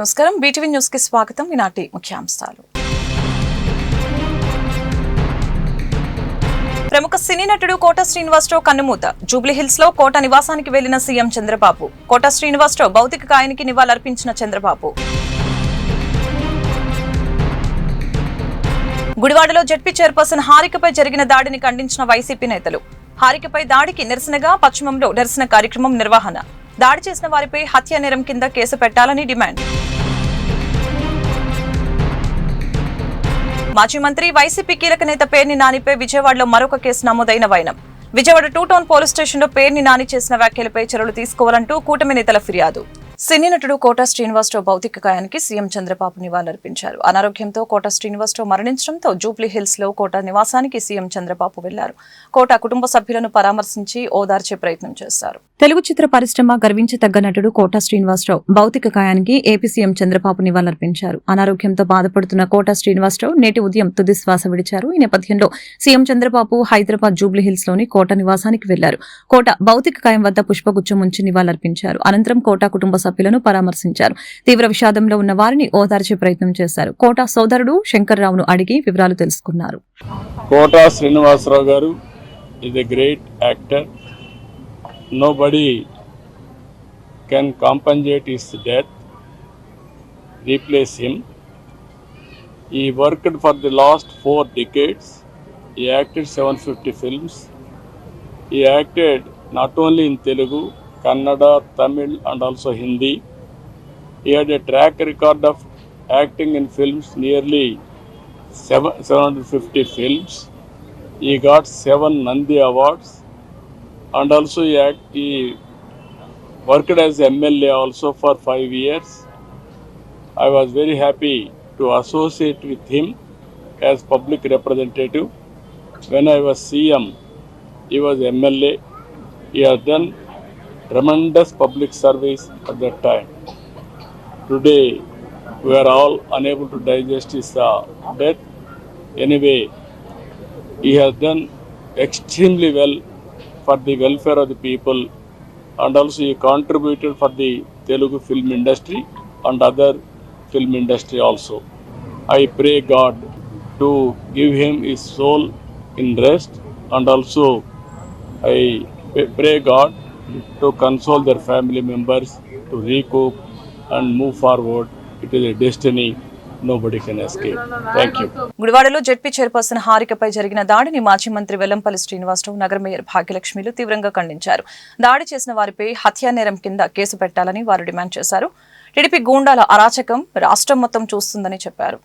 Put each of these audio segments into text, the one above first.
నమస్కారం BTV news కి స్వాగతం. ఈనాటి ముఖ్యాంశాలు. ప్రముఖ సినీ నటుడు కోట శ్రీనివాసరావు కన్నుమూత. జూబ్లీహిల్స్ లో కోట నివాసానికి వెళ్లిన సీఎం చంద్రబాబు. కోట శ్రీనివాసరావు భౌతిక కాయానికి నివాళులర్పించిన చంద్రబాబు. గుడివాడలో జెడ్పీ చైర్పర్సన్ హారికపై జరిగిన దాడిని ఖండించిన వైసీపీ నేతలు. హారికపై దాడికి నిరసనగా పశ్చిమంలో నిరసన కార్యక్రమం నిర్వహణ. దాడి చేసిన వారిపై హత్య నేరం కింద కేసు పెట్టాలని డిమాండ్. మాజీ మంత్రి వైసీపీ కీలక నేత పేర్ని నానిపై విజయవాడలో మరొక కేసు నమోదైన వైనం. విజయవాడ 2 టౌన్ పోలీస్ స్టేషన్లో పేర్ని నాని చేసిన వ్యాఖ్యలపై చర్యలు తీసుకోవాలంటూ కూటమి నేతల ఫిర్యాదు. సినీ నటుడు కోట శ్రీనివాసరావు భౌతిక కాయానికి సీఎం చంద్రబాబు నివాళులర్పించారు. అనారోగ్యంతో కోట శ్రీనివాసరావు మరణించడంతో జూబ్లీహిల్స్ లో కోట నివాసానికి సీఎం చంద్రబాబు వెళ్లారు. కోట కుటుంబ సభ్యులను పరామర్శించి ఓదార్చే ప్రయత్నం చేశారు. తెలుగు చిత్ర పరిశ్రమ గర్వించదగ్గ నటుడు కోట శ్రీనివాసరావు భౌతిక కాయానికి ఏపీ సీఎం చంద్రబాబు నివాళులర్పించారు. అనారోగ్యంతో బాధపడుతున్న కోట శ్రీనివాసరావు నేటి ఉదయం తుది శ్వాస విడిచారు. ఈ నేపథ్యంలో సీఎం చంద్రబాబు హైదరాబాద్ జూబ్లీహిల్స్ లోని కోట నివాసానికి వెళ్లారు. కోట భౌతిక కాయం వద్ద పుష్పగుచ్చం ఉంచి నివాళులర్పించారు. అనంతరం కోట కుటుంబ సభ్యులను పరామర్శించారు. తీవ్ర విషాదంలో ఉన్న వారిని ఓదార్చే ప్రయత్నం చేశారు. కోట సోదరుడు శంకర్రావును అడిగి వివరాలు తెలుసుకున్నారు. కోట శ్రీనివాసరావు గారు is a great actor. Nobody can compensate his death, replace him. He worked for the last 4 decades. He acted 750 films. He acted not only in Telugu, Kannada, Tamil and also Hindi. He had a track record of acting in films, nearly 750 films. He got 7 Nandi Awards and also he worked as MLA also for 5 years. I was very happy to associate with him as public representative. When I was CM, he was MLA. He has done tremendous public service at that time. Today, we are all unable to digest his death. Anyway, he has done extremely well for the welfare of the people and also he contributed for the Telugu film industry and other film industry also. I pray God to give him his soul in rest and also I pray God to console their family members, to recoup and move forward. It is a destiny. Nobody can escape. Thank you. గుడివాడలో ZP chairperson హారికపై జరిగిన దాడిని మాజీ మంత్రి వెల్లంపల్లి శ్రీనివాసరావు, నగర mayor భాగ్యలక్ష్మిలు తీవ్రంగా ఖండించారు. దాడి చేసిన వారిపై హత్యా నేరం కింద కేసు పెట్టాలని వారు డిమాండ్ చేశారు. టీడీపీ గూండాల అరాచకం రాష్ట్రం మొత్తం చూస్తుందని చెప్పారు.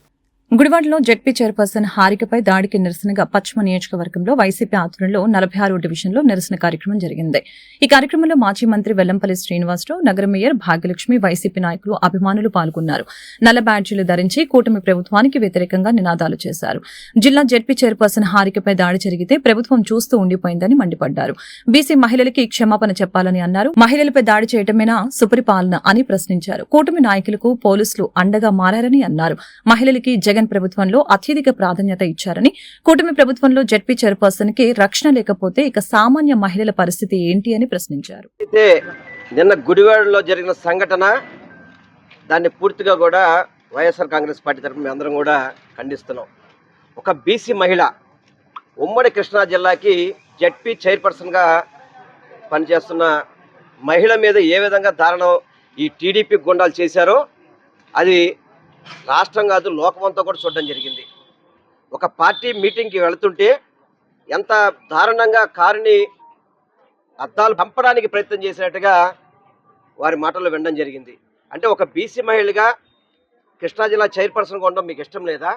గుడివాడలో జెడ్పీ చైర్పర్సన్ హారికపై దాడికి నిరసనగా పశ్చిమ నియోజకవర్గంలో వైసీపీ ఆధ్వర్యంలో 46వ డివిజన్లో నిరసన కార్యక్రమం జరిగింది. ఈ కార్యక్రమంలో మాజీ మంత్రి వెల్లంపల్లి శ్రీనివాసరావు, నగర మేయర్ భాగ్యలక్ష్మి, వైసీపీ నాయకులు, అభిమానులు పాల్గొన్నారు. నల్ల బ్యాడ్జీలు ధరించి కూటమి ప్రభుత్వానికి వ్యతిరేకంగా నినాదాలు చేశారు. జిల్లా జెడ్పీ చైర్పర్సన్ హారికపై దాడి జరిగితే ప్రభుత్వం చూస్తూ ఉండిపోయిందని మండిపడ్డారు. బీసీ మహిళలకి క్షమాపణ చెప్పాలని అన్నారు. మహిళలపై దాడి చేయటమేనా సుపరిపాలన అని ప్రశ్నించారు. కూటమి నాయకులకు పోలీసులు అండగా మారారని అన్నారు. మహిళలకి జగన్ ప్రభుత్వంలో అత్యధిక ప్రాధాన్యత ఇచ్చారని, కూటమి ప్రభుత్వంలో జెడ్పీ చైర్పర్సన్ కి రక్షణ లేకపోతే ఇక సామాన్య మహిళల పరిస్థితి ఏంటి అని ప్రశ్నించారు. నిన్న గుడివాడలో జరిగిన సంఘటన దాన్ని పూర్తిగా కూడా వైఎస్ఆర్ కాంగ్రెస్ పార్టీ తరఫున మేము అందరం కూడా ఖండిస్తున్నాం. ఒక బీసీ మహిళ ఉమ్మడి కృష్ణా జిల్లాకి జెడ్పీ చైర్పర్సన్గా పనిచేస్తున్న మహిళ మీద ఏ విధంగా దారుణం ఈ టీడీపీ గుండాలు చేశారో అది రాష్ట్రం కాదు లోకమంతా కూడా చూడడం జరిగింది. ఒక పార్టీ మీటింగ్కి వెళుతుంటే ఎంత దారుణంగా కారుని అద్దాలు పంపడానికి ప్రయత్నం చేసినట్టుగా వారి మాటల్లో వినడం జరిగింది. అంటే ఒక బీసీ మహిళగా కృష్ణా జిల్లా చైర్పర్సన్గా ఉండడం మీకు ఇష్టం లేదా?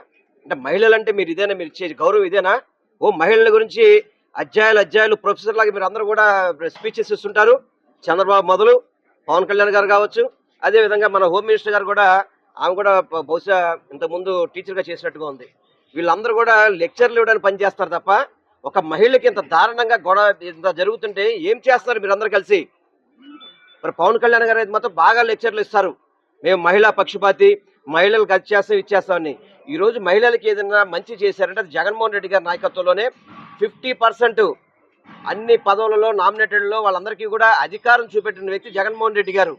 అంటే మహిళలంటే మీరు ఇదేనా, మీరు ఇచ్చే గౌరవం ఇదేనా? మహిళల గురించి అధ్యాయాలు ప్రొఫెసర్ లాగా మీరు అందరూ కూడా స్పీచెస్ ఇస్తుంటారు. చంద్రబాబు మొదలు పవన్ కళ్యాణ్ గారు కావచ్చు, అదేవిధంగా మన హోమ్ మినిస్టర్ గారు కూడా, ఆమె కూడా బహుశా ఇంతకుముందు టీచర్గా చేసినట్టుగా ఉంది. వీళ్ళందరూ కూడా లెక్చర్లు ఇవ్వడానికి పనిచేస్తారు తప్ప ఒక మహిళకి ఇంత దారుణంగా గొడవ ఇంత జరుగుతుంటే ఏం చేస్తారు మీరందరూ కలిసి? మరి పవన్ కళ్యాణ్ గారు అయితే మాత్రం బాగా లెక్చర్లు ఇస్తారు, మేము మహిళా పక్షపాతి, మహిళలకు అది చేస్తాం ఇచ్చేస్తామని. ఈరోజు మహిళలకి ఏదైనా మంచి చేశారంటే అది జగన్మోహన్ రెడ్డి గారి నాయకత్వంలోనే 50% అన్ని పదవులలో నామినేటెడ్లో వాళ్ళందరికీ కూడా అధికారం చూపెట్టిన వ్యక్తి జగన్మోహన్ రెడ్డి గారు.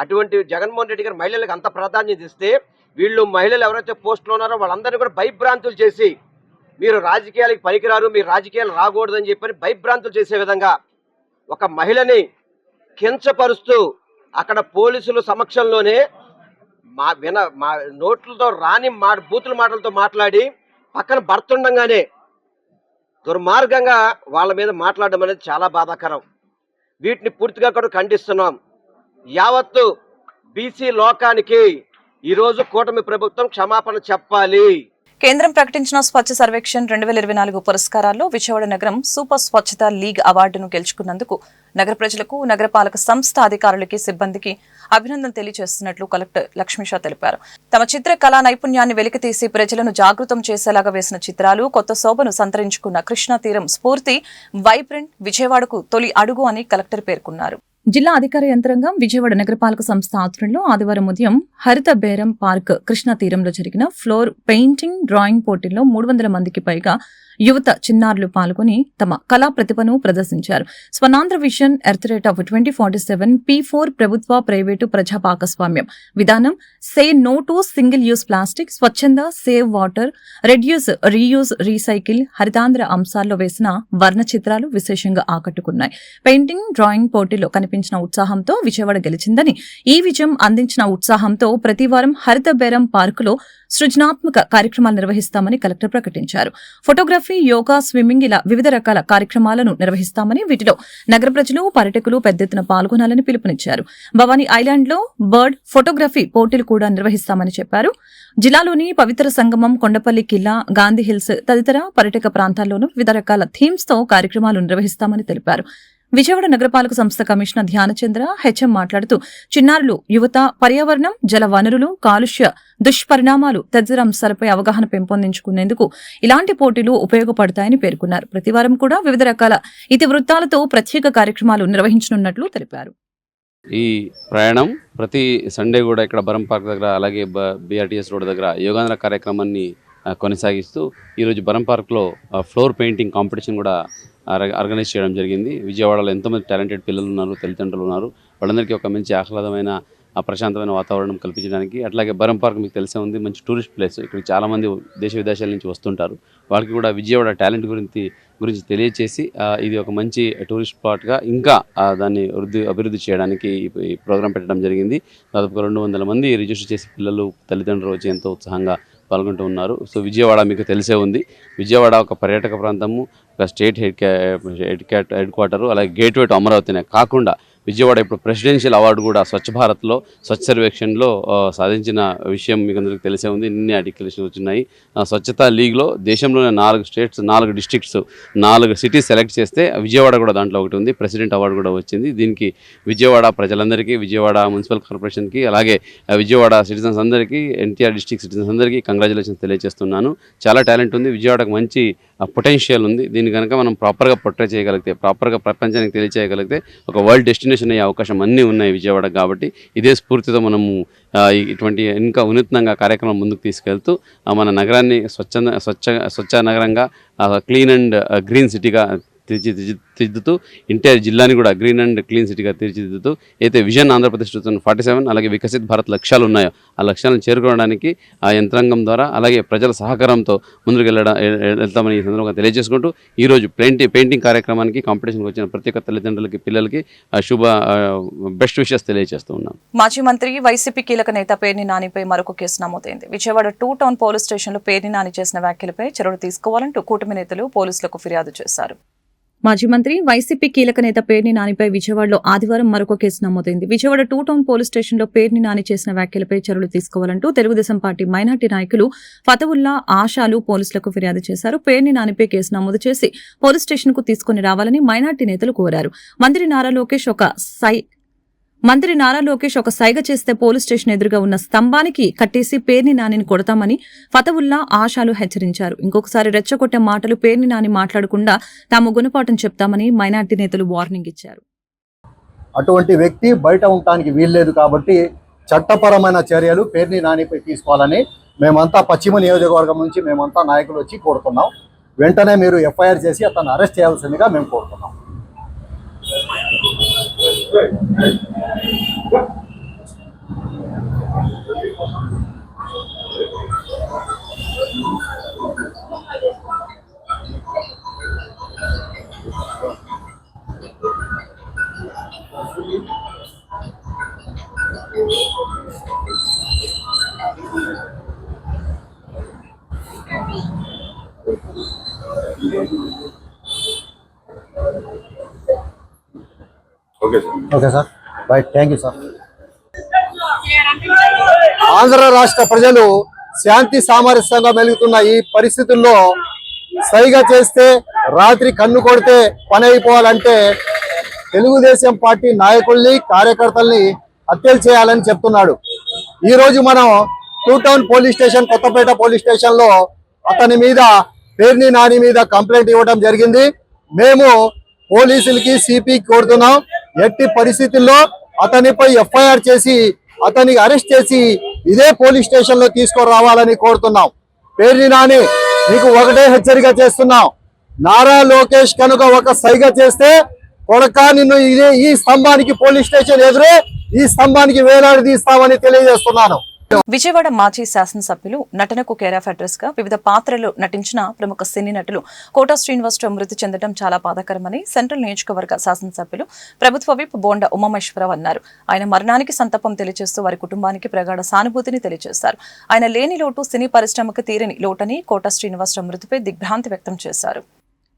అటువంటి జగన్మోహన్ రెడ్డి గారు మహిళలకు అంత ప్రాధాన్యత ఇస్తే వీళ్ళు మహిళలు ఎవరైతే పోస్టులో ఉన్నారో వాళ్ళందరినీ కూడా భయభ్రాంతులు చేసి మీరు రాజకీయాలకు పనికిరారు, మీరు రాజకీయాలు రాకూడదని చెప్పని భయభ్రాంతులు చేసే విధంగా ఒక మహిళని కించపరుస్తూ అక్కడ పోలీసుల సమక్షంలోనే మా నోట్లతో రాని బూతుల మాటలతో మాట్లాడి పక్కన భర్తుండగానే దుర్మార్గంగా వాళ్ళ మీద మాట్లాడడం అనేది చాలా బాధాకరం. వీటిని పూర్తిగా కూడా ఖండిస్తున్నాం. యావత్తు బీసీ లోకానికి ఈరోజు కూటమి ప్రభుత్వం క్షమాపణ చెప్పాలి. కేంద్రం ప్రకటించిన స్వచ్ఛ సర్వేక్షణ్ 2024 పురస్కారాల్లో విజయవాడ నగరం సూపర్ స్వచ్ఛత లీగ్ అవార్డును గెలుచుకున్నందుకు నగర ప్రజలకు, నగరపాలక సంస్థ అధికారులకి, సిబ్బందికి అభినందనలు తెలియజేస్తున్నట్లు కలెక్టర్ లక్ష్మీషా తెలిపారు. తమ చిత్ర కళా నైపుణ్యాన్ని వెలికితీసి ప్రజలను జాగృతం చేసేలాగా వేసిన చిత్రాలు కొత్త శోభను సంతరించుకున్న కృష్ణా తీరం స్ఫూర్తి వైబ్రెంట్ విజయవాడకు తొలి అడుగు అని కలెక్టర్ పేర్కొన్నారు. జిల్లా అధికార యంత్రాంగం విజయవాడ నగరపాలక సంస్థ ఆధ్వర్యంలో ఆదివారం ఉదయం హరిత బేరం పార్క్ కృష్ణా తీరంలో జరిగిన ఫ్లోర్ పెయింటింగ్, డ్రాయింగ్ పోటీల్లో 300 మందికి పైగా యువత, చిన్నారులు పాల్గొని తమ కళా ప్రతిభను ప్రదర్శించారు. స్వనాంధ్ర విజన్ ఎర్త్ రేట్ ఆఫ్ 2047 P4 ప్రభుత్వ, ప్రైవేటు, ప్రజా భాగస్వామ్యం విధానం, say no to single use plastic, స్వచ్ఛంద, save water, reduce, reuse, recycle, Haritandhra అంశాల్లో వేసిన వర్ణ చిత్రాలు విశేషంగా ఆకట్టుకున్నాయి. పెయింటింగ్, డ్రాయింగ్ పోటీలో కనిపించిన ఉత్సాహంతో విజయవాడ గెలిచిందని, ఈ విజయం అందించిన ఉత్సాహంతో ప్రతివారం హరిత బేరం పార్కులో సృజనాత్మక కార్యక్రమాలు నిర్వహిస్తామని కలెక్టర్ ప్రకటించారు. ఫోటోగ్రఫీ, యోగా, స్విమ్మింగ్ ఇలా వివిధ రకాల కార్యక్రమాలను నిర్వహిస్తామని, వీటిలో నగర ప్రజలు, పర్యాటకులు పెద్ద ఎత్తున పాల్గొనాలని పిలుపునిచ్చారు. భవానీ ఐలాండ్ లో బర్డ్ ఫోటోగ్రఫీ పోటీలు కూడా నిర్వహిస్తామని చెప్పారు. జిల్లాలోని పవిత్ర సంగమం, కొండపల్లి కిల్లా, గాంధీ హిల్స్ తదితర పర్యాటక ప్రాంతాల్లోనూ వివిధ రకాల థీమ్స్ తో కార్యక్రమాలు నిర్వహిస్తామని తెలిపారు. విజయవాడ నగరపాలక సంస్థ కమిషనర్ ధ్యానచంద్ర హెచ్ఎం మాట్లాడుతూ చిన్నారులు, యువత, పర్యావరణం, జల వనరులు, కాలుష్య దుష్పరిణామాలు తదితర అంశాలపై అవగాహన పెంపొందించుకునేందుకు ఇలాంటి పోటీలు ఉపయోగపడతాయని పేర్కొన్నారు. ప్రతివారం కూడా వివిధ రకాల ఇతివృత్తాలతో ప్రత్యేక కార్యక్రమాలు నిర్వహించనున్నట్లు తెలిపారు. ఈ ప్రయాణం ప్రతి సండే కూడా ఇక్కడ బరం పార్క్ దగ్గర, అలాగే BRTS రోడ్ దగ్గర యోగాంధ్ర కార్యక్రమాన్ని కొనసాగిస్తూ ఈరోజు బరం పార్క్లో ఫ్లోర్ పెయింటింగ్ కాంపిటీషన్ కూడా ఆర్గనైజ్ చేయడం జరిగింది. విజయవాడలో ఎంతోమంది టాలెంటెడ్ పిల్లలు ఉన్నారు, తల్లిదండ్రులు ఉన్నారు. వాళ్ళందరికీ ఒక మంచి ఆహ్లాదమైన, ప్రశాంతమైన వాతావరణం కల్పించడానికి. అట్లాగే బరం పార్క్ మీకు తెలిసే ఉంది, మంచి టూరిస్ట్ ప్లేస్. ఇక్కడికి చాలామంది దేశ విదేశాల నుంచి వస్తుంటారు. వాళ్ళకి కూడా విజయవాడ టాలెంట్ గురించి తెలియచేసి ఇది ఒక మంచి టూరిస్ట్ స్పాట్గా ఇంకా దాన్ని అభివృద్ధి చేయడానికి ఈ ప్రోగ్రాం పెట్టడం జరిగింది. దాదాపు 200 మంది రిజిస్టర్ చేసి పిల్లలు, తల్లిదండ్రులు వచ్చి ఎంతో ఉత్సాహంగా పాల్గొంటూ ఉన్నారు. సో విజయవాడ మీకు తెలిసే ఉంది, విజయవాడ ఒక పర్యాటక ప్రాంతము, ఒక స్టేట్ హెడ్ క్వార్టరు, అలాగే గేట్వే టు అమరావతినే కాకుండా విజయవాడ ఇప్పుడు ప్రెసిడెన్షియల్ అవార్డు కూడా స్వచ్ఛ భారత్లో, స్వచ్ఛ సర్వేక్షణలో సాధించిన విషయం మీకు అందరికీ తెలిసే ఉంది. ఇన్ని ఆర్టికల్స్ వచ్చినాయి. స్వచ్ఛతా లీగ్లో దేశంలోనే 4 స్టేట్స్, 4 డిస్ట్రిక్ట్స్, 4 సిటీస్ సెలెక్ట్ చేస్తే విజయవాడ కూడా దాంట్లో ఒకటి ఉంది. ప్రెసిడెంట్ అవార్డు కూడా వచ్చింది. దీనికి విజయవాడ ప్రజలందరికీ, విజయవాడ మున్సిపల్ కార్పొరేషన్కి, అలాగే విజయవాడ సిటిజన్స్ అందరికీ, ఎన్టీఆర్ డిస్ట్రిక్ట్ సిటిజన్స్ అందరికీ కంగ్రాచులేషన్స్ తెలియజేస్తున్నాను. చాలా టాలెంట్ ఉంది విజయవాడకు, మంచి పొటెన్షియల్ ఉంది. దీన్ని కనుక మనం ప్రాపర్గా పోర్ట్రే చేయగలిగితే, ప్రాపర్గా ప్రపంచానికి తెలియచేయగలిగితే ఒక వరల్డ్ డెస్టినేషన్ అయ్యే అవకాశం అన్నీ ఉన్నాయి విజయవాడ. కాబట్టి ఇదే స్ఫూర్తితో మనము ఇటువంటి ఇంకా వినూత్నంగా కార్యక్రమం ముందుకు తీసుకెళ్తూ మన నగరాన్ని స్వచ్ఛ నగరంగా, క్లీన్ అండ్ గ్రీన్ సిటీగా తీర్చిదిద్దుతూ, ఇంటర్ జిల్లాని కూడా గ్రీన్ అండ్ క్లీన్ సిటీగా తీర్చిదిద్దుతూ అయితే విజన్ ఆంధ్రప్రదేశ్ 2047 అలాగే వికసిత్ భారత్ లక్ష్యాలు ఉన్నాయో ఆ లక్ష్యాలను చేరుకోవడానికి ఆ యంత్రాంగం ద్వారా, అలాగే ప్రజల సహకారంతో ముందుకు వెళ్తామని ఈ సందర్భంగా తెలియజేసుకుంటూ ఈరోజు పెయింటింగ్ కార్యక్రమానికి కాంపిటీషన్కి వచ్చిన ప్రతి ఒక్క తల్లిదండ్రులకి, పిల్లలకి బెస్ట్ విషెస్ తెలియజేస్తూ ఉన్నాం. మాజీ మంత్రి, వైసీపీ కీలక నేత పేర్ని నానిపై మరొక కేసు నమోదైంది. విజయవాడ 2 టౌన్ పోలీస్ స్టేషన్లో పేర్ని నాని చేసిన వ్యాఖ్యలపై చర్యలు తీసుకోవాలంటూ కూటమి నేతలు పోలీసులకు ఫిర్యాదు చేశారు. మాజీ మంత్రి, వైసీపీ కీలక నేత పేర్ని నానిపై విజయవాడలో ఆదివారం మరొక కేసు నమోదైంది. విజయవాడ 2 టౌన్ పోలీస్ స్టేషన్లో పేర్ని నాని చేసిన వ్యాఖ్యలపై చర్యలు తీసుకోవాలంటూ తెలుగుదేశం పార్టీ మైనార్టీ నాయకులు ఫతవుల్లా, ఆశాలు పోలీసులకు ఫిర్యాదు చేశారు. పేర్ని నానిపై కేసు నమోదు చేసి పోలీస్ స్టేషన్కు తీసుకుని రావాలని మైనార్టీ నేతలు కోరారు. మంత్రి నారా లోకేష్ ఒక సైగ చేస్తే పోలీస్ స్టేషన్ ఎదురుగా ఉన్న స్తంభానికి కట్టేసి పేర్ని నానిని కొడతామని ఫతవుల్లా, ఆశాలు హెచ్చరించారు. ఇంకొకసారి రెచ్చగొట్టే మాటలు పేర్ని నాని మాట్లాడకుండా తాము గుణపాఠం చెప్తామని మైనార్టీ నేతలు వార్నింగ్ ఇచ్చారు. అటువంటి వ్యక్తి బయట ఉండటానికి వీల్లేదు కాబట్టి చట్టపరమైన చర్యలు పేర్ని నానిపై తీసుకోవాలని మేమంతా పశ్చిమ నియోజకవర్గం నుంచి మేమంతా నాయకులు వచ్చి కోరుతున్నాం. వెంటనే మీరు FIR చేసి అతన్ని అరెస్ట్ చేయాల్సిందిగా మేము కోరుతున్నాం. Okay sir, right, thank you sir. Andhra రాష్ట్ర ప్రజలు శాంతి సామరస్యంగా మెలుగుతున్న ఈ పరిస్థితుల్లో సైగా చేస్తే రాత్రి కన్ను కొడితే పని అయిపోవాలంటే తెలుగుదేశం పార్టీ నాయకుల్ని కార్యకర్తల్ని హత్యలు చేయాలని చెప్తున్నాడు. ఈ రోజు మనం 2 town police station, Kothapeta police station లో అతని మీద, పేర్ని నాని మీద కంప్లైంట్ ఇవ్వడం జరిగింది. మేము పోలీసులకి, సిపికి కోరుతున్నాం, ఎట్టి పరిస్థితుల్లో అతనిపై ఎఫ్ఐఆర్ చేసి అతన్ని అరెస్ట్ చేసి ఇదే పోలీస్ స్టేషన్ లో తీసుకొని రావాలని కోరుతున్నాం. పేర్ని నాని, నీకు ఒకటే హెచ్చరిక చేస్తున్నాం, నారా లోకేష్ కనుక ఒక సైగ చేస్తే కొడక నిన్ను ఈ స్తంభానికి, పోలీస్ స్టేషన్ ఎదురే ఈ స్తంభానికి వేలాడదీస్తామని తెలియజేస్తున్నాను. విజయవాడ మాజీ శాసనసభ్యులు నటనకు కేర్ ఆఫ్ అడ్రస్ గా వివిధ పాత్రలు నటించిన ప్రముఖ సినీ నటులు కోటా శ్రీనివాసరావు మృతి చెందడం చాలా బాధాకరమని సెంట్రల్ నియోజకవర్గ శాసనసభ్యులు ప్రభుత్వ విప్ బోండా ఉమామేశ్వరరావు అన్నారు. ఆయన మరణానికి సంతాపం తెలియజేస్తూ వారి కుటుంబానికి ప్రగాఢ సానుభూతిని తెలియజేశారు. ఆయన లేని లోటు సినీ పరిశ్రమకు తీరని లోటని కోటా శ్రీనివాసరావు మృతిపై దిగ్భ్రాంతి వ్యక్తం చేశారు.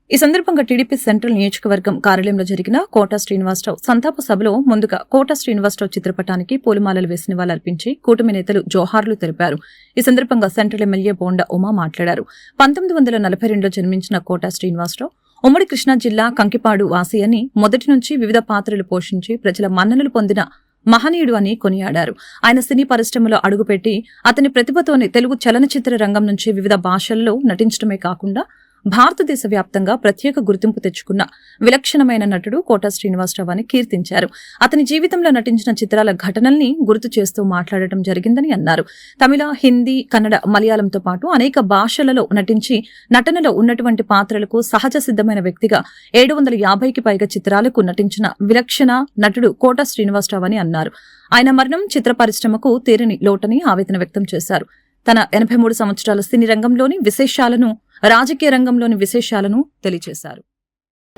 ఈ సందర్భంగా టీడీపీ సెంట్రల్ నియోజకవర్గం కార్యాలయంలో జరిగిన కోటా శ్రీనివాసరావు సంతాప సభలో ముందుగా కోటా శ్రీనివాసరావు చిత్రపటానికి పూలమాలలు వేసి నివాళులర్పించి కూటమి నేతలు జోహార్లు తెలిపారు. ఈ సందర్భంగా సెంట్రల్ ఎమ్మెల్యే బోండా ఉమా మాట్లాడారు. 1942లో జన్మించిన కోటా శ్రీనివాసరావు ఉమ్మడి కృష్ణా జిల్లా కంకిపాడు వాసి అని, మొదటి నుంచి వివిధ పాత్రలు పోషించి ప్రజల మన్ననలు పొందిన మహనీయుడు అని కొనియాడారు. ఆయన సినీ పరిశ్రమలో అడుగుపెట్టి అతని ప్రతిభతోనే తెలుగు చలనచిత్ర రంగం నుంచి వివిధ భాషల్లో నటించడమే కాకుండా భారతదేశ వ్యాప్తంగా ప్రత్యేక గుర్తింపు తెచ్చుకున్న విలక్షణమైన నటుడు కోటా శ్రీనివాసరావు అని కీర్తించారు. అతని జీవితంలో నటించిన చిత్రాల ఘటనల్ని గుర్తు చేస్తూ మాట్లాడటం జరిగిందని అన్నారు. తమిళ, హిందీ, కన్నడ, మలయాళంతో పాటు అనేక భాషలలో నటించి నటనలో ఉన్నటువంటి పాత్రలకు సహజ సిద్ధమైన వ్యక్తిగా 750కి పైగా చిత్రాలకు నటించిన విలక్షణ నటుడు కోటా శ్రీనివాసరావు అని అన్నారు. ఆయన మరణం చిత్ర పరిశ్రమకు తీరని లోటని ఆవేదన వ్యక్తం చేశారు. తన 83 సంవత్సరాల సినీ రంగంలోని విశేషాలను, రాజకీయ రంగంలోని విశేషాలను తెలియజేశారు.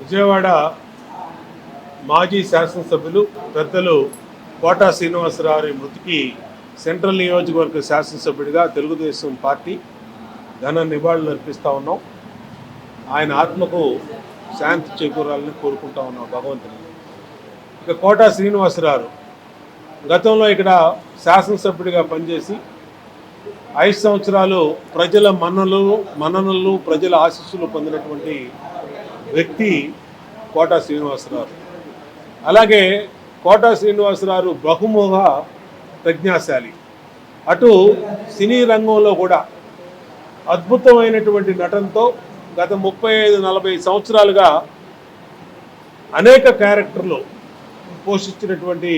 విజయవాడ మాజీ శాసనసభ్యులు పెద్దలు కోటా శ్రీనివాసరావు మృతికి సెంట్రల్ నియోజకవర్గ శాసనసభ్యుడిగా తెలుగుదేశం పార్టీ ఘన నివాళులు అర్పిస్తూ ఉన్నాం. ఆయన ఆత్మకు శాంతి చేకూరాలని కోరుకుంటా ఉన్నాం భగవంతుని. ఇక కోటా శ్రీనివాసరావు గతంలో ఇక్కడ శాసనసభ్యుడిగా పనిచేసి 5 సంవత్సరాలు ప్రజల మన్ననలు, ప్రజల ఆశీస్సులు పొందినటువంటి వ్యక్తి కోటా శ్రీనివాసరావు. అలాగే కోటా శ్రీనివాసరావు బహుముఖ ప్రజ్ఞాశాలి. అటు సినీ రంగంలో కూడా అద్భుతమైనటువంటి నటనతో గత 35-40 సంవత్సరాలుగా అనేక క్యారెక్టర్లు పోషించినటువంటి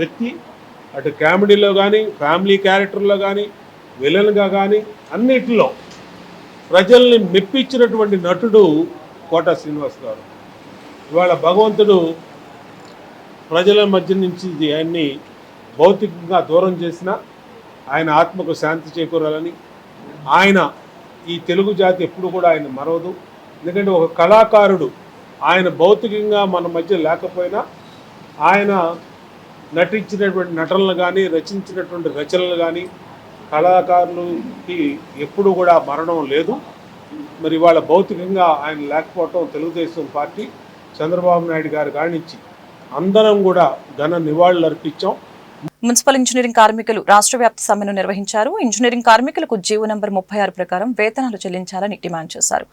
వ్యక్తి. అటు కామెడీలో కానీ, ఫ్యామిలీ క్యారెక్టర్లో కానీ, విలన్గా కానీ అన్నిటిలో ప్రజల్ని మెప్పించినటువంటి నటుడు కోటా శ్రీనివాసరావు. ఇవాళ భగవంతుడు ప్రజల మధ్య నుంచి ఆయన్ని భౌతికంగా దూరం చేసిన ఆయన ఆత్మకు శాంతి చేకూరాలని, ఆయన ఈ తెలుగు జాతి ఎప్పుడు కూడా ఆయన మరవదు. ఎందుకంటే ఒక కళాకారుడు ఆయన భౌతికంగా మన మధ్య లేకపోయినా ఆయన నటించినటువంటి నటనలు కానీ, రచించినటువంటి రచనలు కానీ, కళాకారులకి ఎప్పుడు కూడా మరణం లేదు. మరి ఇవాళ భౌతికంగా ఆయన లేకపోవటం తెలుగుదేశం పార్టీ, చంద్రబాబు నాయుడు గారి కాడి నుంచి అందరం కూడా ఘన నివాళులు అర్పించాం. మున్సిపల్ ఇంజనీరింగ్ కార్మికులు రాష్ట్ర వ్యాప్త సమ్మెను నిర్వహించారు. ఇంజనీరింగ్ కార్మికులకు జీవో నంబర్ 36 ప్రకారం వేతనాలు చెల్లించాలని డిమాండ్ చేశారు.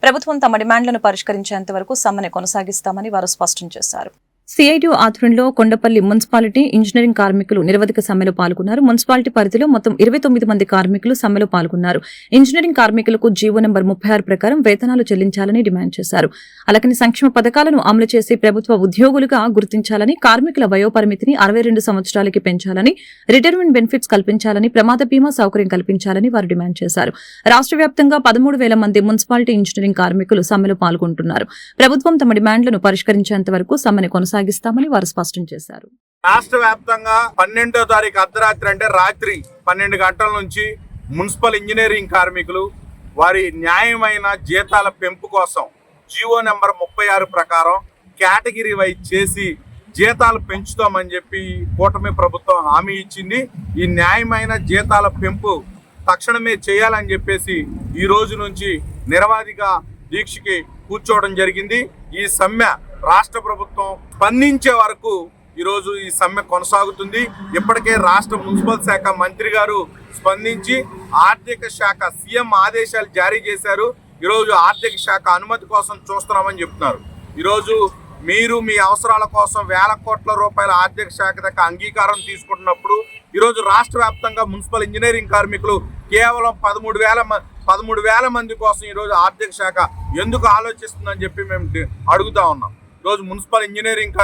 ప్రభుత్వం తమ డిమాండ్లను పరిష్కరించేంత వరకు సమ్మెను కొనసాగిస్తామని వారు స్పష్టం చేశారు. సిఐటియు ఆధ్వర్యంలో కొండపల్లి మున్సిపాలిటీ ఇంజనీరింగ్ కార్మికులు నిరవధిక సమ్మెలో పాల్గొన్నారు. మున్సిపాలిటీ పరిధిలో మొత్తం 29 మంది కార్మికులు సమ్మెలో పాల్గొన్నారు. ఇంజనీరింగ్ కార్మికులకు జీవో నంబర్ 36 ప్రకారం వేతనాలు చెల్లించాలని డిమాండ్ చేశారు. అలాగే సంక్షేమ పథకాలను అమలు చేసి ప్రభుత్వ ఉద్యోగులుగా గుర్తించాలని, కార్మికుల వయోపరిమితిని 62 సంవత్సరాలకి పెంచాలని, రిటైర్మెంట్ బెనిఫిట్స్ కల్పించాలని, ప్రమాద బీమా సౌకర్యం కల్పించాలని వారు డిమాండ్ చేశారు. రాష్ట్ర వ్యాప్తంగా 13,000 మంది మున్సిపాలిటీ ఇంజనీరింగ్ కార్మికులు సమ్మెలో పాల్గొంటున్నారు. ప్రభుత్వం తమ డిమాండ్లను పరిష్కరించేంత వరకు సమ్మెను కొనసాగిస్తామని వారు స్పష్టం చేశారు. రాష్ట్ర వ్యాప్తంగా 12వ తారీఖు అర్ధరాత్రి అంటే రాత్రి 12 గంటల నుంచి మున్సిపల్ ఇంజనీరింగ్ కార్మికులు వారి న్యాయమైన జీతాల పెంపు కోసం జీవో నెంబర్ 36 ప్రకారం కేటగిరీ వైజ్ చేసి జీతాలు పెంచుతామని చెప్పి కూటమి ప్రభుత్వం హామీ ఇచ్చింది. ఈ న్యాయమైన జీతాల పెంపు తక్షణమే చేయాలని చెప్పేసి ఈ రోజు నుంచి నిరవధిక దీక్షకి కూర్చోవడం జరిగింది. ఈ సమ్మె రాష్ట్ర ప్రభుత్వం స్పందించే వరకు ఈరోజు ఈ సమ్మె కొనసాగుతుంది. ఇప్పటికే రాష్ట్ర మున్సిపల్ శాఖ మంత్రి గారు స్పందించి ఆర్థిక శాఖ సీఎం ఆదేశాలు జారీ చేశారు. ఈరోజు ఆర్థిక శాఖ అనుమతి కోసం చూస్తున్నామని చెప్తున్నారు. ఈరోజు మీరు మీ అవసరాల కోసం వేల కోట్ల రూపాయల ఆర్థిక శాఖ దగ్గర అంగీకారం తీసుకుంటున్నప్పుడు ఈరోజు రాష్ట్ర వ్యాప్తంగా మున్సిపల్ ఇంజనీరింగ్ కార్మికులు కేవలం 13,000 మంది కోసం ఈరోజు ఆర్థిక శాఖ ఎందుకు ఆలోచిస్తుందని చెప్పి మేము అడుగుతా ఉన్నాం. ఈరోజు మున్సిపల్ ఇంజనీరింగ్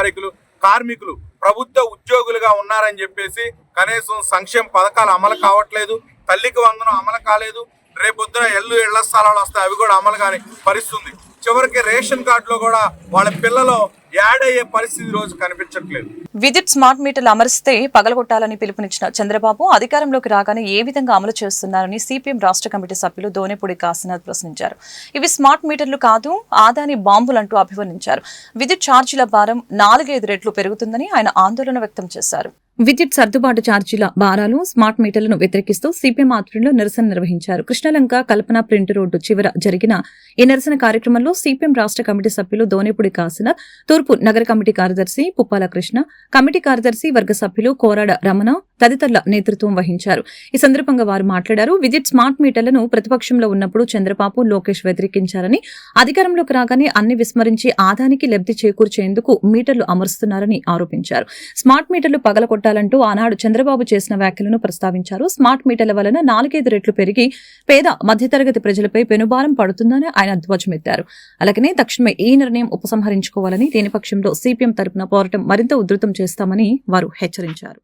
కార్మికులు ప్రభుత్వ ఉద్యోగులుగా ఉన్నారని చెప్పేసి కనీసం సంక్షేమ పథకాలు అమలు కావట్లేదు, తల్లికి వందనం అమలు కాలేదు, రేపొద్దున ఇళ్ల స్థలాలు వస్తాయి, అవి కూడా అమలు కాని పరిస్థితుంది. చివరికి రేషన్ కార్డులో కూడా వాళ్ళ పిల్లలు యాడ్ అయ్యే పరిస్థితి రోజు కనిపించట్లేదు. విద్యుత్ స్మార్ట్ మీటర్లు అమరిస్తే పగలగొట్టాలని పిలుపునిచ్చిన చంద్రబాబు అధికారంలోకి రాగానే ఏ విధంగా అమలు చేస్తున్నారని సిపిఎం రాష్ట్ర కమిటీ సభ్యులు దోనేపూడి కాశీనాథ్ ప్రశ్నించారు. ఇవి స్మార్ట్ మీటర్లు కాదు, ఆదాని బాంబులంటూ అభివర్ణించారు. విద్యుత్ ఛార్జీల భారం 4-5 రెట్లు పెరుగుతుందని ఆయన ఆందోళన వ్యక్తం చేశారు. విద్యుత్ సర్దుబాటు ఛార్జీల భారాలు, స్మార్ట్ మీటర్లను వ్యతిరేకిస్తూ సిపిఎం ఆధ్వర్యంలో నిరసన నిర్వహించారు. కృష్ణలంక కల్పన ప్రింట్ రోడ్డు చివర జరిగిన ఈ నిరసన కార్యక్రమంలో సిపిఎం రాష్ట్ర కమిటీ సభ్యులు దోనేపూడి కాశీనాథ్, తూర్పు నగర కమిటీ కార్యదర్శి పుప్పాల కృష్ణ, కమిటీ కార్యదర్శి వర్గ సభ్యులు కోరాడ రమణ తదితరుల నేతృత్వం వహించారు. ఈ సందర్భంగా వారు మాట్లాడారు. విద్యుత్ స్మార్ట్ మీటర్లను ప్రతిపక్షంలో ఉన్నప్పుడు చంద్రబాబు, లోకేష్ వ్యతిరేకించారని, అధికారంలోకి రాగానే అన్ని విస్మరించి ఆదానికి లబ్ధి చేకూర్చేందుకు మీటర్లు అమరుస్తున్నారని ఆరోపించారు. స్మార్ట్ మీటర్లు పగలగొట్టాలంటూ ఆనాడు చంద్రబాబు చేసిన వ్యాఖ్యలను ప్రస్తావించారు. స్మార్ట్ మీటర్ల వలన 4-5 రెట్లు పెరిగి పేద మధ్యతరగతి ప్రజలపై పెనుభారం పడుతుందని ఆయన ధ్వజమెత్తారు. అలాగనే తక్షణమే ఈ నిర్ణయం ఉపసంహరించుకోవాలని, లేని పక్షంలో సిపిఎం తరపున పోరాటం మరింత ఉధృతం చేస్తామని వారు హెచ్చరించారు.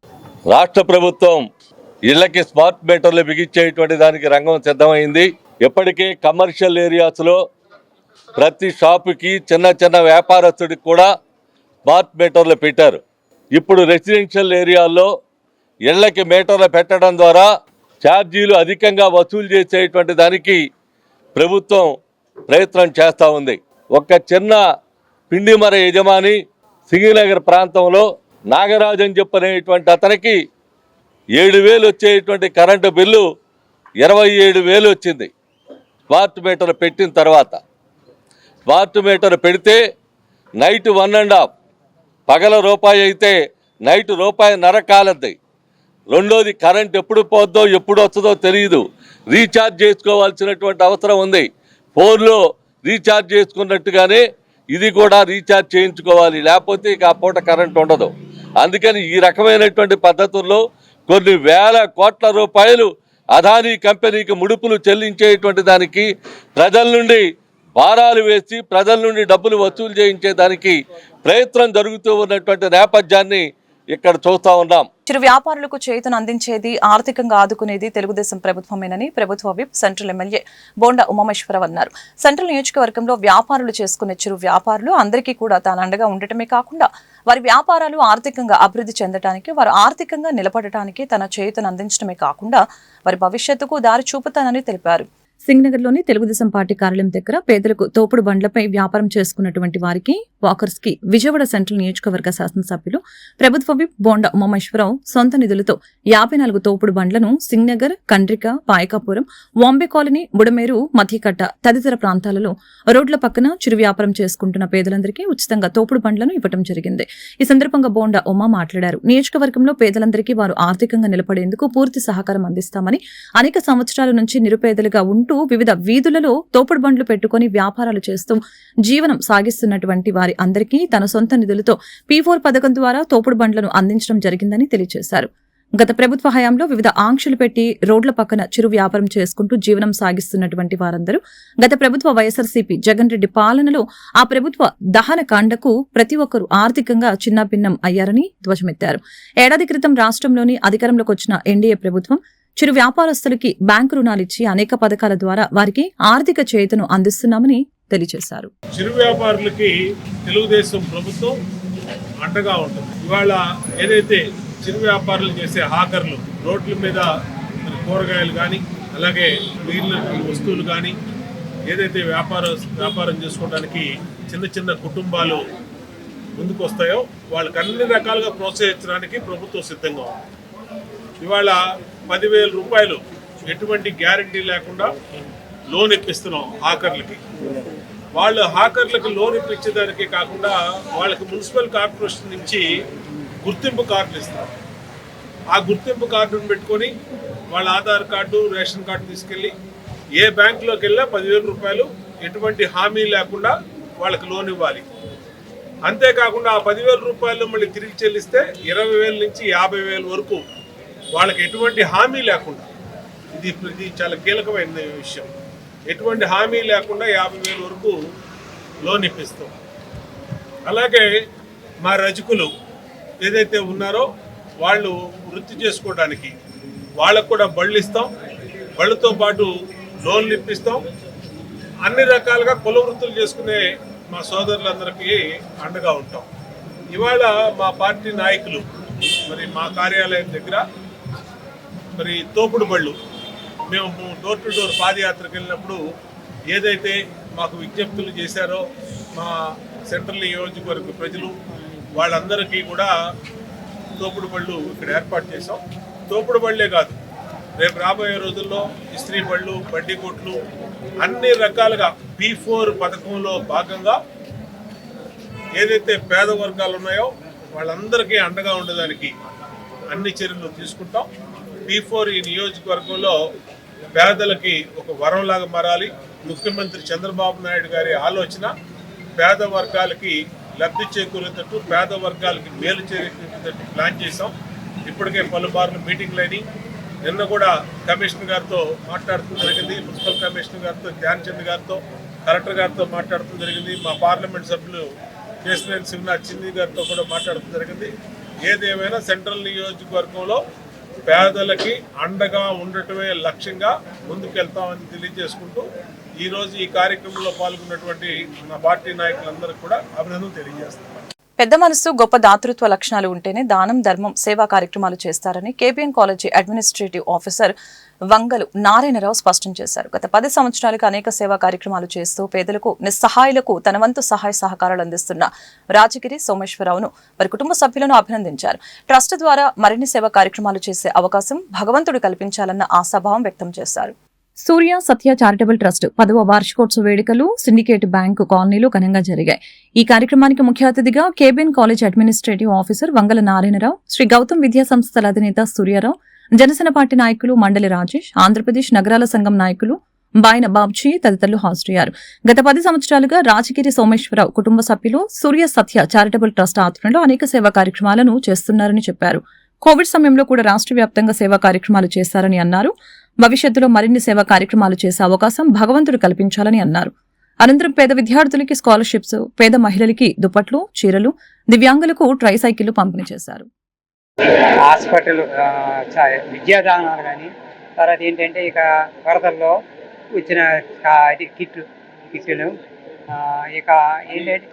రాష్ట్ర ప్రభుత్వం ఇళ్లకి స్మార్ట్ మీటర్లు బిగించేటువంటి దానికి రంగం సిద్ధమైంది. ఇప్పటికే కమర్షియల్ ఏరియాస్లో ప్రతి షాపుకి చిన్న వ్యాపారస్తుడికి కూడా స్మార్ట్ మీటర్లు పెట్టారు. ఇప్పుడు రెసిడెన్షియల్ ఏరియాల్లో ఇళ్లకి మీటర్లు పెట్టడం ద్వారా ఛార్జీలు అధికంగా వసూలు చేసేటువంటి దానికి ప్రభుత్వం ప్రయత్నం చేస్తూ ఉంది. ఒక చిన్న పిండిమర యజమాని సింగినగర్ ప్రాంతంలో నాగరాజు అని చెప్పనేటువంటి అతనికి 7,000 వచ్చేటువంటి కరెంటు బిల్లు 27,000 వచ్చింది. స్మార్ట్ మీటర్ పెట్టిన తర్వాత స్మార్ట్ మీటర్ పెడితే నైట్ 1.5, పగల రూపాయి అయితే నైట్ ₹1.5 కాలద్ది. రెండోది కరెంట్ ఎప్పుడు పోద్దో ఎప్పుడు వస్తుందో తెలియదు. రీఛార్జ్ చేసుకోవాల్సినటువంటి అవసరం ఉంది. ఫోన్లో రీఛార్జ్ చేసుకున్నట్టుగానే ఇది కూడా రీఛార్జ్ చేయించుకోవాలి, లేకపోతే ఇక ఆ పూట కరెంట్ ఉండదు. అందుకని ఈ రకమైనటువంటి పద్ధతుల్లో కొన్ని వేల కోట్ల రూపాయలు అదానీ కంపెనీకి ముడుపులు చెల్లించేటువంటి దానికి, ప్రజల నుండి భారాలు వేసి ప్రజల నుండి డబ్బులు వసూలు చేయించే దానికి ప్రయత్నం జరుగుతూ ఉన్నటువంటి నేపథ్యాన్ని ఇక్కడ చూస్తా ఉన్నాం. చిరు వ్యాపారులకు చేతును అందించేది, ఆర్థికంగా ఆదుకునేది తెలుగుదేశం ప్రభుత్వమేనని ప్రభుత్వ whip central MLA bonda Umameswara Rao అన్నారు. సెంట్రల్ నియోజకవర్గంలో వ్యాపారులు చేసుకునే చిరు వ్యాపారులు అందరికీ కూడా తాను అండగా ఉండటమే కాకుండా వారి వ్యాపారాలు ఆర్థికంగా అభివృద్ధి చెందడానికి, వారు ఆర్థికంగా నిలబడటానికి తన చేతును అందించడమే కాకుండా వారి భవిష్యత్తుకు దారి చూపుతానని తెలిపారు. సింగనగర్లోని తెలుగుదేశం పార్టీ కార్యాలయం దగ్గర పేదలకు తోపుడు బండ్లపై వ్యాపారం చేసుకున్నటువంటి వారికి, వాకర్స్ కి విజయవాడ సెంట్రల్ నియోజకవర్గ శాసనసభ్యులు ప్రభుత్వ విప్ బోండా ఉమామేశ్వరరావు సొంత నిధులతో 54 తోపుడు బండ్లను సింగనగర్, కండ్రిక, పాయకాపురం, వాంబే కాలనీ, బుడమేరు, మధ్యకట్ట తదితర ప్రాంతాలలో రోడ్ల పక్కన చిరు వ్యాపారం చేసుకుంటున్న పేదలందరికీ ఉచితంగా తోపుడు బండ్లను ఇవ్వడం జరిగింది. ఈ సందర్భంగా బోండా ఉమా మాట్లాడారు. నియోజకవర్గంలో పేదలందరికీ వారు ఆర్థికంగా నిలబడేందుకు పూర్తి సహకారం అందిస్తామని, అనేక సంవత్సరాల నుంచి నిరుపేదలుగా ఉంటూ వివిధ వీధులలో తోపుడు బండ్లు పెట్టుకుని వ్యాపారాలు చేస్తూ జీవనం సాగిస్తున్నటువంటి వారి అందరికీ తన సొంత నిధులతో P4 పథకం ద్వారా తోపుడు బండ్లను అందించడం జరిగిందని తెలియజేశారు. గత ప్రభుత్వ హయాంలో వివిధ ఆంక్షలు పెట్టి రోడ్ల పక్కన చిరు వ్యాపారం చేసుకుంటూ జీవనం సాగిస్తున్నటువంటి వారందరూ గత ప్రభుత్వ వైఎస్ఆర్సీపీ జగన్ రెడ్డి పాలనలో ఆ ప్రభుత్వ దహన కాండకు ప్రతి ఒక్కరూ ఆర్థికంగా చిన్నాభిన్నం అయ్యారని ధ్వజమెత్తారు. ఏడాది క్రితం రాష్ట్రంలోని అధికారంలోకి వచ్చిన ఎన్డీఏ ప్రభుత్వం చిరు వ్యాపారస్తులకి బ్యాంకు రుణాలిచ్చి అనేక పథకాల ద్వారా వారికి ఆర్థిక చేతును అందిస్తున్నామని తెలియజేశారు. చిరు వ్యాపారులకి తెలుగుదేశం ప్రభుత్వం అండగా ఉంటుంది. ఇవాళ ఏదైతే చిరు వ్యాపారులు చేసే హాకర్లు రోడ్ల మీద కూరగాయలు కానీ, అలాగే మిగిలిన వస్తువులు కానీ, ఏదైతే వ్యాపారం చేసుకోవడానికి చిన్న కుటుంబాలు ముందుకు వస్తాయో వాళ్ళకి అన్ని రకాలుగా ప్రోత్సహించడానికి ప్రభుత్వం సిద్ధంగా ఉంది. ఇవాళ 10,000 రూపాయలు ఎటువంటి గ్యారంటీ లేకుండా లోన్ ఇప్పిస్తున్నాం హాకర్లకి. వాళ్ళు హాకర్లకి లోన్ ఇప్పించేదానికే కాకుండా వాళ్ళకి మున్సిపల్ కార్పొరేషన్ నుంచి గుర్తింపు కార్డులు ఇస్తారు. ఆ గుర్తింపు కార్డును పెట్టుకొని వాళ్ళ ఆధార్ కార్డు, రేషన్ కార్డు తీసుకెళ్ళి ఏ బ్యాంకులోకి వెళ్ళా 10,000 రూపాయలు ఎటువంటి హామీ లేకుండా వాళ్ళకి లోన్ ఇవ్వాలి. అంతేకాకుండా ఆ 10,000 రూపాయలు మళ్ళీ తిరిగి చెల్లిస్తే 20,000 నుంచి 50,000 వరకు వాళ్ళకి ఎటువంటి హామీ లేకుండా, ఇది చాలా కీలకమైన విషయం, ఎటువంటి హామీ లేకుండా 50,000 వరకు లోన్ ఇప్పిస్తాం. అలాగే మా రజకులు ఏదైతే ఉన్నారో వాళ్ళు వృత్తి చేసుకోవడానికి వాళ్ళకు కూడా బళ్ళు ఇస్తాం. బళ్ళతో పాటు లోన్లు ఇప్పిస్తాం. అన్ని రకాలుగా కుల వృత్తులు చేసుకునే మా సోదరులందరికీ అండగా ఉంటాం. ఇవాళ మా పార్టీ నాయకులు మరి మా కార్యాలయం దగ్గర మరి తోపుడు బళ్ళు మేము డోర్ టు డోర్ పాదయాత్రకు వెళ్ళినప్పుడు ఏదైతే మాకు విజ్ఞప్తులు చేశారో మా సెంట్రల్ నియోజకవర్గ ప్రజలు వాళ్ళందరికీ కూడా తోపుడు బళ్ళు ఇక్కడ ఏర్పాటు చేసాం. తోపుడు బళ్ళే కాదు, రేపు రాబోయే రోజుల్లో ఇస్త్రీ బళ్ళు, బండి కొట్లు అన్ని రకాలుగా P4 పథకంలో భాగంగా ఏదైతే పేద వర్గాలు ఉన్నాయో వాళ్ళందరికీ అండగా ఉండడానికి అన్ని చర్యలు తీసుకుంటాం. P4 ఈ నియోజకవర్గంలో పేదలకి ఒక వరంలాగా మారాలి. ముఖ్యమంత్రి చంద్రబాబు నాయుడు గారి ఆలోచన పేద వర్గాలకి లబ్ధి చేకూరేటట్టు, పేద వర్గాలకి మేలు చేకూరేటట్టు ప్లాన్ చేసాం. ఇప్పటికే పలుమార్లు మీటింగ్లు అయినాయి. నిన్న కూడా కమిషనర్ గారితో మాట్లాడుతూ జరిగింది, మున్సిపల్ కమిషనర్ గారితో, ధ్యాన్ చంద్ గారితో, కలెక్టర్ గారితో మాట్లాడుతూ జరిగింది. మా పార్లమెంట్ సభ్యులు కేశినేని శివనాథ్ చింది గారితో కూడా మాట్లాడుతూ జరిగింది. ఏదేమైనా సెంట్రల్ నియోజకవర్గంలో పేదలకి అండగా ఉండటమే లక్ష్యంగా ముందుకెళ్తామని తెలియజేసుకుంటూ ఈరోజు ఈ కార్యక్రమంలో పాల్గొన్నటువంటి మా పార్టీ నాయకులందరికీ కూడా అభినందనలు తెలియజేస్తున్నాం. పెద్ద మనసు, గొప్ప దాతృత్వ లక్షణాలు ఉంటేనే దానం, ధర్మం, సేవా కార్యక్రమాలు చేస్తారని KBN college administrative officer Vangalu Narayanarao స్పష్టం చేశారు. గత 10 సంవత్సరాలుగా అనేక సేవా కార్యక్రమాలు చేస్తూ పేదలకు, నిస్సహాయులకు తన వంతు సహాయ సహకారాలు అందిస్తున్న రాజగిరి సోమేశ్వరరావును వారి కుటుంబ సభ్యులను అభినందించారు. ట్రస్ట్ ద్వారా మరిన్ని సేవా కార్యక్రమాలు చేసే అవకాశం భగవంతుడు కల్పించాలన్న ఆశాభావం వ్యక్తం చేశారు. సూర్య సత్య చారిటబుల్ ట్రస్ట్ 10వ వార్షికోత్సవ వేడుకలు సిండికేట్ బ్యాంకు కాలనీలో ఘనంగా జరిగాయి. ఈ కార్యక్రమానికి ముఖ్య అతిథిగా KBN college administrative officer Vangala Narayana Rao, Shri Gautam విద్యా సంస్థల అధినేత సూర్యారావు, జనసేన పార్టీ నాయకులు మండలి రాజేష్, ఆంధ్రప్రదేశ్ నగరాల సంఘం నాయకులు బాయిన బాబ్జీ తదితరులు హాజరయ్యారు. గత 10 సంవత్సరాలుగా రాజగిరి సోమేశ్వరరావు కుటుంబ సభ్యులు సూర్య సత్య చారిటబుల్ ట్రస్ట్ ఆధ్వర్యంలో అనేక సేవా కార్యక్రమాలను చేస్తున్నారని చెప్పారు. కోవిడ్ సమయంలో కూడా రాష్ట్ర వ్యాప్తంగా సేవా కార్యక్రమాలు చేశారని అన్నారు. భవిష్యత్తులో మరిన్ని సేవా కార్యక్రమాలు చేసే అవకాశం భగవంతుడు కల్పించాలని అన్నారు. అనంతరం పేద విద్యార్థులకి స్కాలర్షిప్స్, పేద మహిళలకి దుప్పట్లు, చీరలు, దివ్యాంగులకు ట్రైసైకిళ్లు పంపిణీ చేశారు. హాస్పిటల్ విద్యాదానాలు కానీ, తర్వాత ఏంటంటే ఇక వరదల్లో వచ్చిన కిట్లు ఇక ఏంటంటే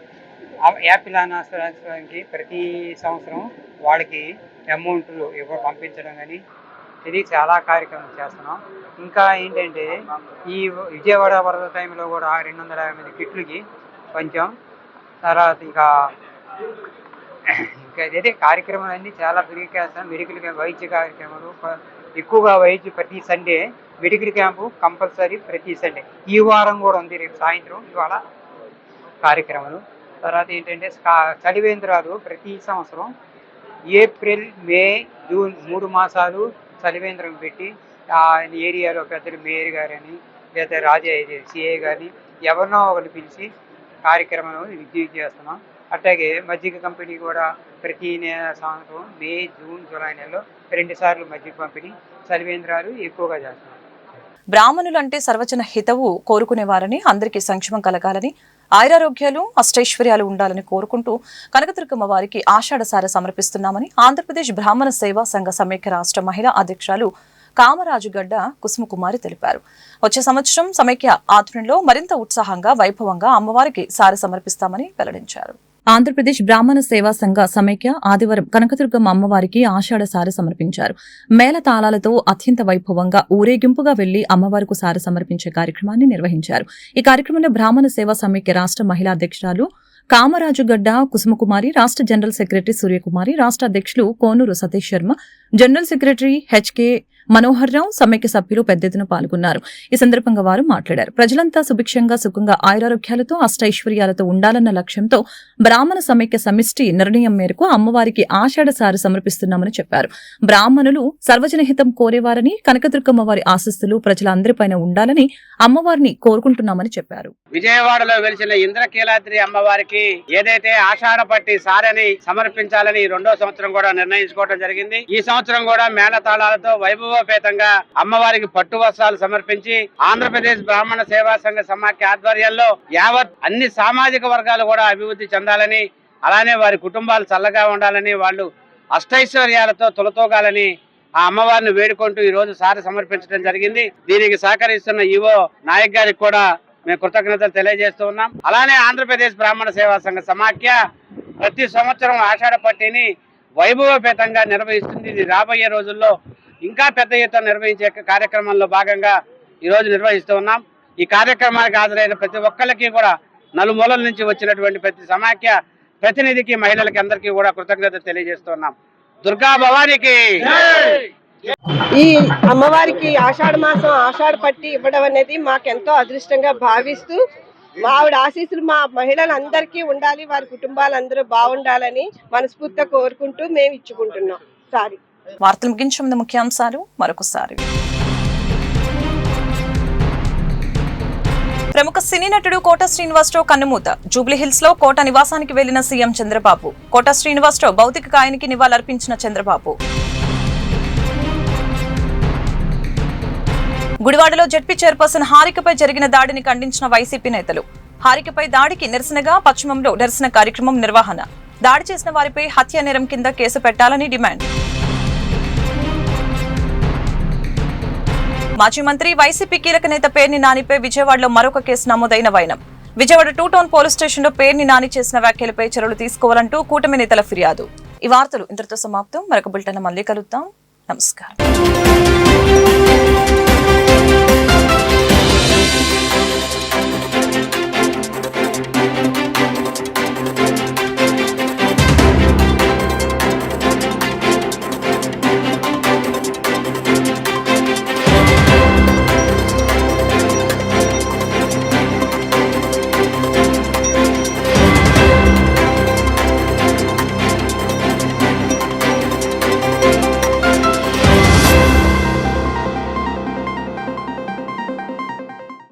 యాపిల్ అనాథాశ్రమానికి ప్రతి సంవత్సరం వాళ్ళకి అమౌంట్లు పంపించడం కానీ, ఇది చాలా కార్యక్రమం చేస్తున్నాం. ఇంకా ఏంటంటే ఈ విజయవాడ వరద టైంలో కూడా 250 కిట్లకి కొంచెం, తర్వాత ఇంకా ఇదే కార్యక్రమాలన్నీ చాలా పెరిగేస్తాం. మెడికల్ క్యాంప్, వైద్య కార్యక్రమాలు ఎక్కువగా ప్రతి సండే మెడికల్ క్యాంపు కంపల్సరీ ప్రతి సండే. ఈ వారం కూడా ఉంది, రేపు సాయంత్రం ఇవాళ కార్యక్రమాలు. తర్వాత ఏంటంటే చలివేంద్రాలు ప్రతి సంవత్సరం ఏప్రిల్, మే, జూన్ 3 మాసాలు చలివేంద్రం పెట్టి ఆ ఏరియాలో పెద్దలు మేయర్ గారని లేదా రాజా సిఐ గారిని ఎవరినో ఒకరిని పిలిచి కార్యక్రమాలు విజయం చేస్తున్నాం. అట్లాగే మజ్జిగ కంపెనీ కూడా ప్రతి సంవత్సరం మే, జూన్, జూలై నెలలో 2 సార్లు మజ్జిగ పంపిణీ, చలివేంద్రాలు ఎక్కువగా చేస్తున్నాం. బ్రాహ్మణులంటే సర్వజన హితవు కోరుకునేవారని, అందరికీ సంక్షేమం కలగాలని, ఆయురారోగ్యాలు, అష్టైశ్వర్యాలు ఉండాలని కోరుకుంటూ కనకదుర్గమ్మ వారికి ఆషాఢసార సమర్పిస్తున్నామని ఆంధ్రప్రదేశ్ బ్రాహ్మణ సేవా సంఘ సమైక్య రాష్ట్ర మహిళా అధ్యక్షురాలు కామరాజుగడ్డ కుసుమకుమారి తెలిపారు. వచ్చే సంవత్సరం సమైక్య ఆధ్వర్యంలో మరింత ఉత్సాహంగా, వైభవంగా అమ్మవారికి సార సమర్పిస్తామని వెల్లడించారు. ఆంధ్రప్రదేశ్ బ్రాహ్మణ సేవా సంఘ సమైక్య ఆదివారం కనకదుర్గమ్మ అమ్మవారికి ఆషాఢ సార సమర్పించారు. మేళ తాళాలతో అత్యంత వైభవంగా ఊరేగింపుగా వెళ్లి అమ్మవారికి సార సమర్పించే కార్యక్రమాన్ని నిర్వహించారు. ఈ కార్యక్రమంలో బ్రాహ్మణ సేవా సమైక్య రాష్ట్ర మహిళా అధ్యక్షురాలు కామరాజుగడ్డ కుసుమకుమారి, రాష్ట్ర జనరల్ సెక్రటరీ సూర్యకుమారి, రాష్ట్ర అధ్యక్షులు Konuru Satish Sharma, general secretary HK Manohar Rao, సమైక్య సభ్యులు పెద్ద ఎత్తున పాల్గొన్నారు. ఈ సందర్భంగా వారు మాట్లాడారు. ప్రజలంతా సుభిక్షంగా, సుఖంగా, ఆయురారోగ్యాలతో, అష్టైశ్వర్యాలతో ఉండాలన్న లక్ష్యంతో బ్రాహ్మణ సమైక్య సమిష్టి నిర్ణయం మేరకు అమ్మవారికి ఆషాఢ సారి సమర్పిస్తున్నామని చెప్పారు. బ్రాహ్మణులు సర్వజనహితం కోరేవారని, కనకదుర్గమ్మ వారి ఆశీస్సులు ప్రజలందరిపైన ఉండాలని అమ్మవారిని కోరుకుంటున్నామని చెప్పారు. విజయవాడలో వెలిసిన ఇంద్రకీలాద్రి అమ్మవారికి ఏదైతే ఆషాఢ పట్టి సారని సమర్పించాలని 2వ సంవత్సరం కూడా నిర్ణయించుకోవడం జరిగింది. ఈ సంవత్సరం కూడా మేళతాళాలతో వైభవోపేతంగా అమ్మవారికి పట్టు వస్త్రాలు సమర్పించి ఆంధ్రప్రదేశ్ బ్రాహ్మణ సేవా సంఘ సమాఖ్య ఆధ్వర్యంలో యావత్ అన్ని సామాజిక వర్గాలు కూడా అభివృద్ధి చెందాలని, అలానే వారి కుటుంబాలు చల్లగా ఉండాలని, వాళ్ళు అష్టైశ్వర్యాలతో తొలతూగాలని ఆ అమ్మవారిని వేడుకుంటూ ఈ రోజు సారి సమర్పించడం జరిగింది. దీనికి సహకరిస్తున్న ఈవో నాయక్ గారికి కూడా మేము కృతజ్ఞతలు తెలియజేస్తూ ఉన్నాం. అలానే ఆంధ్రప్రదేశ్ బ్రాహ్మణ సేవా సంఘ సమాఖ్య ప్రతి సంవత్సరం ఆషాఢ పట్టిని వైభవపేతంగా నిర్వహిస్తుంది. ఇది రాబోయే రోజుల్లో ఇంకా పెద్ద ఎత్తున నిర్వహించే కార్యక్రమంలో భాగంగా ఈ రోజు నిర్వహిస్తూ ఉన్నాం. ఈ కార్యక్రమానికి హాజరైన ప్రతి ఒక్కరికి కూడా నలుమూలల నుంచి వచ్చినటువంటి ప్రతి సమాఖ్య ప్రతినిధికి, మహిళలకి అందరికీ కూడా కృతజ్ఞతలు తెలియజేస్తున్నాం. దుర్గా భవానికి. ఈ అమ్మవారికి ఆషాఢ మాసం ఆషాఢ పట్టి ఇవ్వడం అనేది మాకెంతో అదృష్టంగా భావిస్తూ, మా ఆవిడ ఆశీస్సులు మా మహిళలందరికీ ఉండాలి, వారి కుటుంబాలందరూ బాగుండాలని మనస్ఫూర్తిగా కోరుకుంటూ మేము ఇచ్చుకుంటున్నాం. సారీ. వార్తలు ముగించే ముందు ముఖ్యాంశాలు మరొకసారి. ప్రముఖ సినీ నటుడు కోట శ్రీనివాసరావు కన్నుమూత. జూబ్లీహిల్స్ లో కోట నివాసానికి వెళ్లిన సీఎం చంద్రబాబు. కోట శ్రీనివాసరావు భౌతిక కాయానికి నివాళులర్పించిన చంద్రబాబు. గుడివాడలో జెడ్పీ చైర్పర్సన్ హారికపై జరిగిన దాడిని ఖండించిన వైసీపీ నేతలు. హారికపై దాడికి నిరసనగా పశ్చిమంలో నిరసన కార్యక్రమం నిర్వహణ. దాడి చేసిన వారిపై హత్య నేరం కింద కేసు పెట్టాలని డిమాండ్. మాజీ మంత్రి వైసీపీ కీలక నేత పేర్ని నానిపై విజయవాడలో మరొక కేసు నమోదైన వైనం. విజయవాడ 2 టౌన్ పోలీస్ స్టేషన్లో పేర్ని నాని చేసిన వ్యాఖ్యలపై చర్యలు తీసుకోవాలంటూ కూటమి నేతల ఫిర్యాదు. ఈ వార్తలు ఇంతటితో సమాప్తం. మరొక బులెటిన్ మళ్ళీ కలుద్దాం. నమస్కారం.